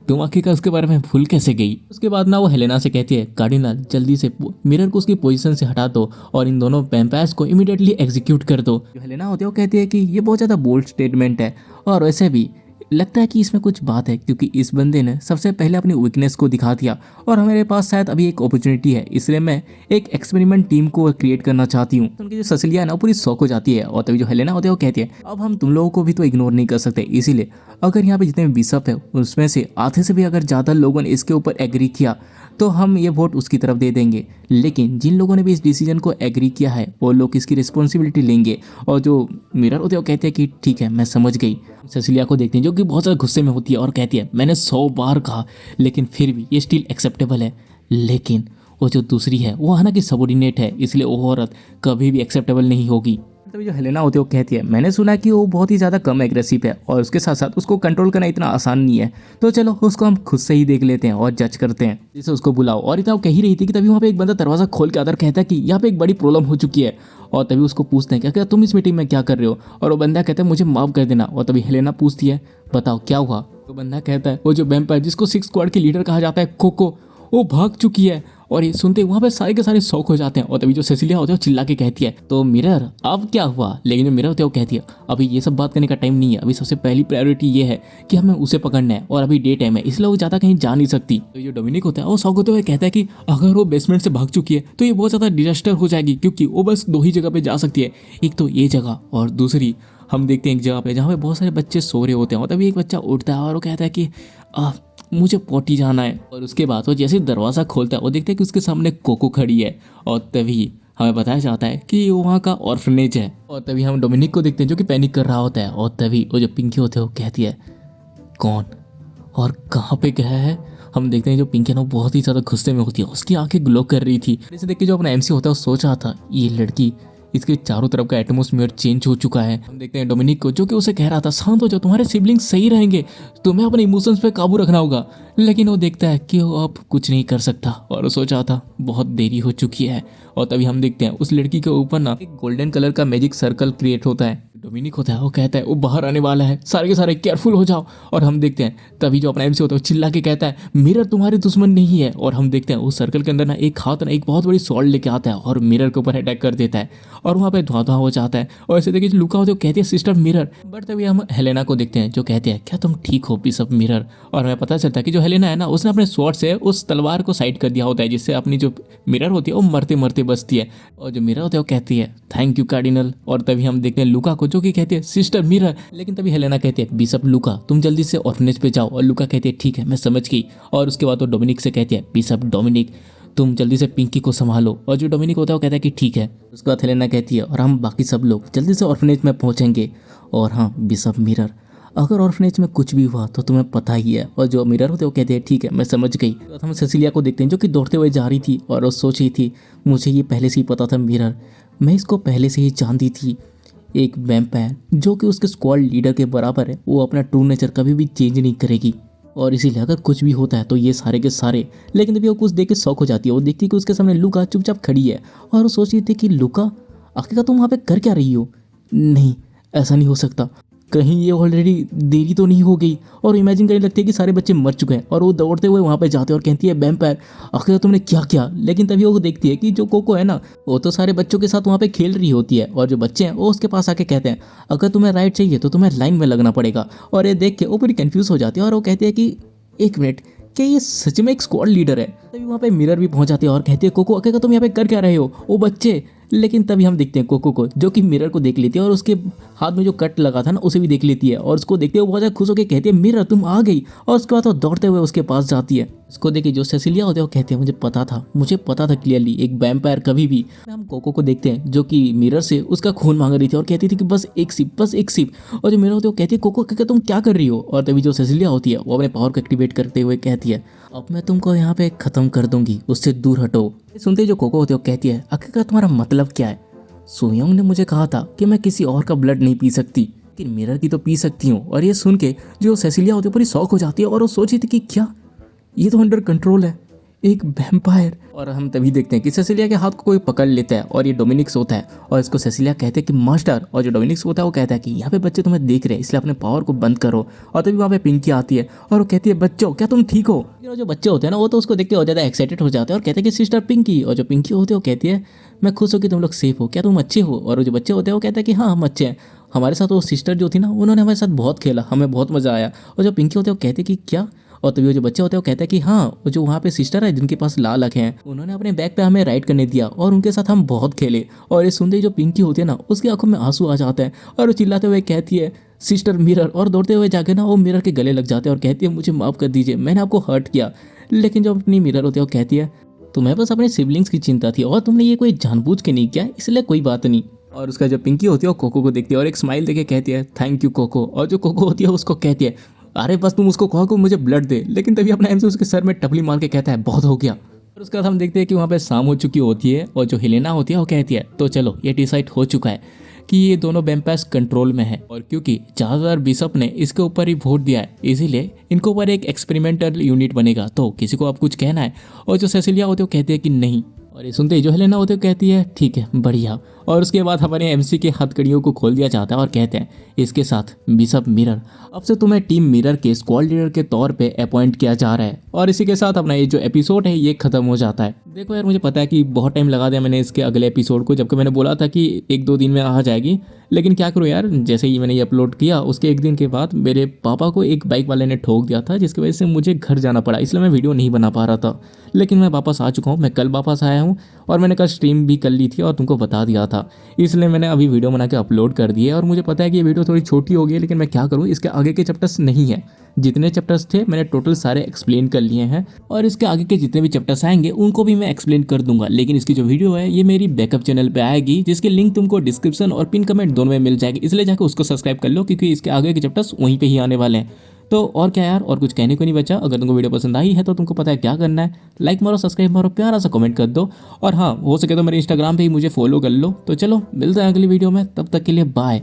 तुम आखिरकार उसके बारे में भूल कैसे गई? उसके बाद ना वो हेलेना से कहती है, कार्डिनल जल्दी से मिरर को उसकी पोजीशन से हटा दो और इन दोनों वैम्पायर्स को इमीडिएटली एग्जीक्यूट कर दो। जो हेलेना होती है वो कहती है कि ये बहुत ज़्यादा बोल्ड स्टेटमेंट है और वैसे भी लगता है कि इसमें कुछ बात है, क्योंकि इस बंदे ने सबसे पहले अपनी वीकनेस को दिखा दिया और हमारे पास शायद अभी एक अपॉर्चुनिटी है, इसलिए मैं एक एक्सपेरिमेंट टीम को क्रिएट करना चाहती हूँ। उनकी जो सेसिलिया है ना, वो पूरी शौक हो जाती है। और तभी जो हेलेना होती है वो कहती है, अब हम तुम लोगों को भी तो इग्नोर नहीं कर सकते, इसीलिए अगर यहाँ पे जितने बिशप है उसमें से आधे से भी अगर ज़्यादा लोगों ने इसके ऊपर एग्री किया तो हम ये वोट उसकी तरफ दे देंगे। लेकिन जिन लोगों ने भी इस डिसीजन को एग्री किया है वो लोग इसकी रिस्पॉन्सिबिलिटी लेंगे। और जो मिरर होते हैं वो कहते हैं कि ठीक है, मैं समझ गई। सेसिलिया को देखते हैं जो कि बहुत ज़्यादा गुस्से में होती है और कहती है, मैंने 100 बार कहा लेकिन फिर भी ये स्टिल एक्सेप्टेबल है। लेकिन वो जो दूसरी है वो है ना कि सबॉर्डिनेट है, इसलिए वो औरत कभी भी एक्सेप्टेबल नहीं होगी। तभी जो हेलेना होती है वो कहती है, मैंने सुना कि वो बहुत ही ज़्यादा कम एग्रेसिव है और उसके साथ साथ उसको कंट्रोल करना इतना आसान नहीं है, तो चलो उसको हम खुद से ही देख लेते हैं और जज करते हैं, जिसे उसको बुलाओ। और इतना वो कह ही रही थी कि तभी वहाँ पे एक बंदा दरवाज़ा खोल के अंदर कहता है कि यहाँ पे एक बड़ी प्रॉब्लम हो चुकी है। और तभी उसको पूछते हैं, क्या तुम इस मीटिंग में क्या कर रहे हो? और वो बंदा कहता है, मुझे माफ़ कर देना। और तभी हेलेना पूछती है, बताओ क्या हुआ? तो बंदा कहता है, वो जो वैम्पायर जिसको 6th स्क्वाड की लीडर कहा जाता है कोको, वो भाग चुकी है। और ये सुनते वहाँ पे सारे के सारे शौक हो जाते हैं। और तभी जो सेसिलिया होती है वो चिल्ला के कहती है, तो मिरर अब क्या हुआ? लेकिन जो मिरर होती है वो कहती है, अभी ये सब बात करने का टाइम नहीं है, अभी सबसे पहली प्रायोरिटी ये है कि हमें उसे पकड़ना है और अभी डे टाइम है, इसलिए वो ज़्यादा कहीं जा नहीं सकती। तो ये डोमिनिक होता है वो शौक होते हुए कहता है कि अगर वो बेसमेंट से भाग चुकी है तो ये बहुत ज़्यादा डिजास्टर हो जाएगी, क्योंकि वो बस 2 ही जगह पे जा सकती है, एक तो ये जगह और दूसरी हम देखते हैं एक जगह पे जहाँ पे बहुत सारे बच्चे सो रहे होते हैं। और तभी एक बच्चा उठता है और वो कहता है कि मुझे पोटी जाना है। और उसके बाद वो जैसे दरवाज़ा खोलता है वो देखते हैं कि उसके सामने कोको खड़ी है। और तभी हमें बताया जाता है कि वो वहाँ का ऑर्फनेज है। और तभी हम डोमिनिक को देखते हैं जो कि पैनिक कर रहा होता है। और तभी वो जो पिंकी होते हैं वो कहती है, कौन और कहाँ पे गया है? हम देखते हैं जो पिंकी है ना बहुत ही ज़्यादा गुस्से में होती है, उसकी आंखें ग्लो कर रही थी। इसे देख के जो अपना एमसी होता है वो सोच रहा था, ये लड़की, इसके चारों तरफ का एटमोस्फियर चेंज हो चुका है। हम देखते हैं डोमिनिक को जो कि उसे कह रहा था, शांत हो जाओ, तुम्हारे सिबलिंग्स सही रहेंगे, तुम्हें अपने इमोशंस पे काबू रखना होगा। लेकिन वो देखता है कि वो अब कुछ नहीं कर सकता और वो सोचा था बहुत देरी हो चुकी है। और तभी हम देखते हैं उस लड़की के ऊपर ना एक गोल्डन कलर का मैजिक सर्कल क्रिएट होता है। डोमिनिक होता है वो कहता है वो बाहर आने वाला है, सारे के सारे केयरफुल हो जाओ। और हम देखते हैं तभी जो अपना एमसी होता है वो चिल्ला के कहता है, मिरर तुम्हारे दुश्मन नहीं है। और हम देखते हैं उस सर्कल के अंदर ना एक हाथ ना एक बहुत बड़ी सॉल्ट लेके आता है और मिरर के ऊपर अटैक कर देता है और वहाँ पे धुआं धुआं हो जाता है। और ऐसे देखिए लुका होते कहती है, सिस्टर मिरर। बट तभी हम हेलेना को देखते हैं जो कहते हैं, क्या तुम ठीक हो बिशप मिरर? और हमें पता चलता है कि जो हेलेना है ना उसने अपने स्वॉर्ड से उस तलवार को साइड कर दिया होता है, जिससे अपनी जो मिरर होती है वो मरते मरते बचती है। और जो मीरा होती है वो कहती है थैंक यू कार्डिनल। और तभी हम देखते हैं लुका को जो कि कहती है सिस्टर मीरा। लेकिन तभी हेलेना कहती है बिशप लुका तुम जल्दी से ऑर्फनेज पे जाओ। और लुका कहती है ठीक है मैं समझ गई। और उसके बाद वो डोमिनिक से कहती है बिशप डोमिनिक तुम जल्दी से पिंकी को संभालो। और जो डोमिनिक होता है वो कहता है कि ठीक है। उसके बाद हेलेना कहती है और हम बाकी सब लोग जल्दी से ऑर्फनेज में पहुंचेंगे। और हाँ बिशप मिरर अगर ऑर्फनेज में कुछ भी हुआ तो तुम्हें पता ही है। और जो मिरर होते हैं वो कहते हैं ठीक है मैं समझ गई। तो हम सेसिलिया को देखते हैं जो कि दौड़ते हुए जा रही थी और वो सोच रही थी मुझे ये पहले से ही पता था मिरर, मैं इसको पहले से ही जानती थी। एक वैम्पायर जो कि उसके स्क्वाड लीडर के बराबर है वो अपना ट्रू नेचर कभी भी चेंज नहीं करेगी। और इसीलिए अगर कुछ भी होता है तो ये सारे के सारे। लेकिन तभी वो कुछ देख के शौक हो जाती है। वो देखती है कि उसके सामने लुका चुपचाप खड़ी है और वो सोच रही थी कि लुका आखिरकार तुम वहाँ पे कर क्या रही हो। नहीं ऐसा नहीं हो सकता, कहीं ये ऑलरेडी देरी तो नहीं हो गई। और इमेजिन करने लगती है कि सारे बच्चे मर चुके हैं। और वो दौड़ते हुए वहाँ पे जाते हैं और कहती है वैम्पायर आखिर तुमने क्या किया। लेकिन तभी वो देखती है कि जो कोको है ना वो तो सारे बच्चों के साथ वहाँ पे खेल रही होती है। और जो बच्चे हैं वो उसके पास आके कहते हैं अगर तुम्हें राइड चाहिए तो तुम्हें लाइन में लगना पड़ेगा। और ये देख के वो पूरी कन्फ्यूज हो जाती है और वो कहती है कि एक मिनट क्या ये सच में एक स्क्वाड लीडर है। तभी वहाँ पे मिरर भी पहुँच जाती है और कहती है कोको आखिर तुम यहाँ पे कर क्या रहे हो वो बच्चे। लेकिन तभी हम देखते हैं कोको को जो कि मिरर को देख लेती है और उसके हाथ में जो कट लगा था ना उसे भी देख लेती है। और उसको देखते हुए बहुत ज़्यादा खुश होकर कहती है मिरर तुम आ गई। और उसके बाद वो दौड़ते हुए उसके पास जाती है। उसको देखिए जो सेसिलिया होते हैं वो कहते हैं मुझे पता था क्लियरली एक वैम्पायर कभी भी। हम कोको को देखते हैं जो कि मिरर से उसका खून मांग रही थी और कहती थी कि बस एक सिप। और जो मिरर होते हैं वो कहती है कोको तुम क्या कर रही हो। और तभी जो सेसिलिया होती है वो अपने पावर को एक्टिवेट करते हुए कहती है अब मैं तुमको यहाँ पे खत्म कर दूंगी, उससे दूर हटो। सुनते जो कोको होते हो कहती है आखिरकार तुम्हारा मतलब क्या है। सोयोंग ने मुझे कहा था कि मैं किसी और का ब्लड नहीं पी सकती लेकिन मिरर की तो पी सकती हूँ। और ये सुन के जो सेसिलिया होती है पूरी शौक हो जाती है और वो सोची थी कि क्या ये तो अंडर कंट्रोल है एक वैम्पायर। और हम तभी देखते हैं कि सेसिलिया के हाथ को कोई पकड़ लेता है और ये डोमिनिक्स होता है। और इसको सेसिलिया कहते हैं कि मास्टर। और जो डोमिनिक्स होता है वो कहता है कि यहाँ पे बच्चे तुम्हें देख रहे हैं इसलिए अपने पावर को बंद करो। और तभी वहाँ पे पिंकी आती है और वो कहती है बच्चों क्या तुम ठीक हो। और जो बच्चे होते हैं ना वो तो उसको देख के हो जाता है एक्साइटेड हो जाते हैं और कहते हैं कि सिस्टर पिंकी। और जो पिंकी होती है वो कहती है मैं खुश हूँ कि तुम लोग सेफ हो, क्या तुम अच्छे हो। और जो बच्चे होते हैं वो कहते हैं कि हाँ हम अच्छे हैं, हमारे साथ वो सिस्टर जो थी ना उन्होंने हमारे साथ बहुत खेला, हमें बहुत मज़ा आया। और जो पिंकी होते हैं वो कहते हैं कि क्या। और तभी वो जो बच्चे होते हैं वो कहते हैं कि हाँ वो जो वहाँ पे सिस्टर है जिनके पास लाल आँखें हैं उन्होंने अपने बैग पे हमें राइड करने दिया और उनके साथ हम बहुत खेले। और ये सुनते ही जो पिंकी होती है ना उसकी आंखों में आंसू आ जाते हैं और वो चिल्लाते हुए कहती है सिस्टर मिरर। और दौड़ते हुए जाके ना वो मिरर के गले लग जाते हैं और कहती है मुझे माफ़ कर दीजिए मैंने आपको हर्ट किया। लेकिन जो अपनी मिरर होती है वो कहती है तुम्हें बस अपने सिबलिंग्स की चिंता थी और तुमने ये कोई जानबूझ के नहीं किया इसलिए कोई बात नहीं। और उसका जो पिंकी होती है वो कोको को देखती है और एक स्माइल देके कहती है थैंक यू कोको। और जो कोको होती है उसको कहती है अरे बस तुम उसको कहो कि मुझे ब्लड दे। लेकिन तभी अपना एमसी उसके सर में टपली मार के कहता है बहुत हो गया। और उसके बाद हम देखते हैं कि वहाँ पे शाम हो चुकी होती है और जो हेलेना होती है वो कहती है तो चलो ये डिसाइड हो चुका है कि ये दोनों वैम्पायर्स कंट्रोल में है। और क्योंकि ज़्यादातर बिशप ने इसके ऊपर ही वोट दिया है इसीलिए इनके ऊपर एक एक्सपेरिमेंटल यूनिट बनेगा। तो किसी को आप कुछ कहना है। और जो सेसिलिया होते हैं वो कहती है कि नहीं। और ये सुनते ही जो हेलेना होते कहती है ठीक है बढ़िया। और उसके बाद हमारे एमसी के हथकड़ियों को खोल दिया जाता है और कहते हैं इसके साथ बिशप मिरर अब से तुम्हें टीम मिरर के स्क्वाड लीडर के तौर पे अपॉइंट किया जा रहा है। और इसी के साथ अपना ये जो एपिसोड है ये खत्म हो जाता है। देखो यार मुझे पता है कि बहुत टाइम लगा दिया मैंने इसके अगले एपिसोड को, जबकि मैंने बोला था कि 1-2 दिन में आ जाएगी। लेकिन क्या करूँ यार जैसे ही मैंने ये अपलोड किया उसके 1 दिन के बाद मेरे पापा को एक बाइक वाले ने ठोक दिया था जिसकी वजह से मुझे घर जाना पड़ा, इसलिए मैं वीडियो नहीं बना पा रहा था। लेकिन मैं वापस आ चुका हूँ, मैं कल वापस आया हूँ और मैंने कल स्ट्रीम भी कर ली थी और तुमको बता दिया था, इसलिए मैंने अभी वीडियो बना के अपलोड कर दी है। और मुझे पता है कि ये वीडियो थोड़ी छोटी हो गई है लेकिन मैं क्या करूँ इसके आगे के चैप्टर्स नहीं है। जितने चैप्टर्स थे मैंने टोटल सारे एक्सप्लेन कर लिए हैं और इसके आगे के जितने भी चैप्टर्स आएंगे उनको भी मैं एक्सप्लेन कर दूंगा। लेकिन इसकी जो वीडियो है ये मेरी बैकअप चैनल पे आएगी जिसकी लिंक तुमको डिस्क्रिप्शन और पिन कमेंट दोनों में मिल जाएगी, इसलिए जाकर उसको सब्सक्राइब कर लो क्योंकि इसके आगे के चैप्टर्स वहीं पे ही आने वाले हैं। तो और क्या यार और कुछ कहने को नहीं बचा। अगर तुमको वीडियो पसंद आई है तो तुमको पता है क्या करना है, लाइक मारो, सब्सक्राइब मारो, प्यारा सा कमेंट कर दो और हाँ हो सके तो मेरे इंस्टाग्राम पे ही मुझे फॉलो कर लो। तो चलो मिलते हैं अगली वीडियो में, तब तक के लिए बाय।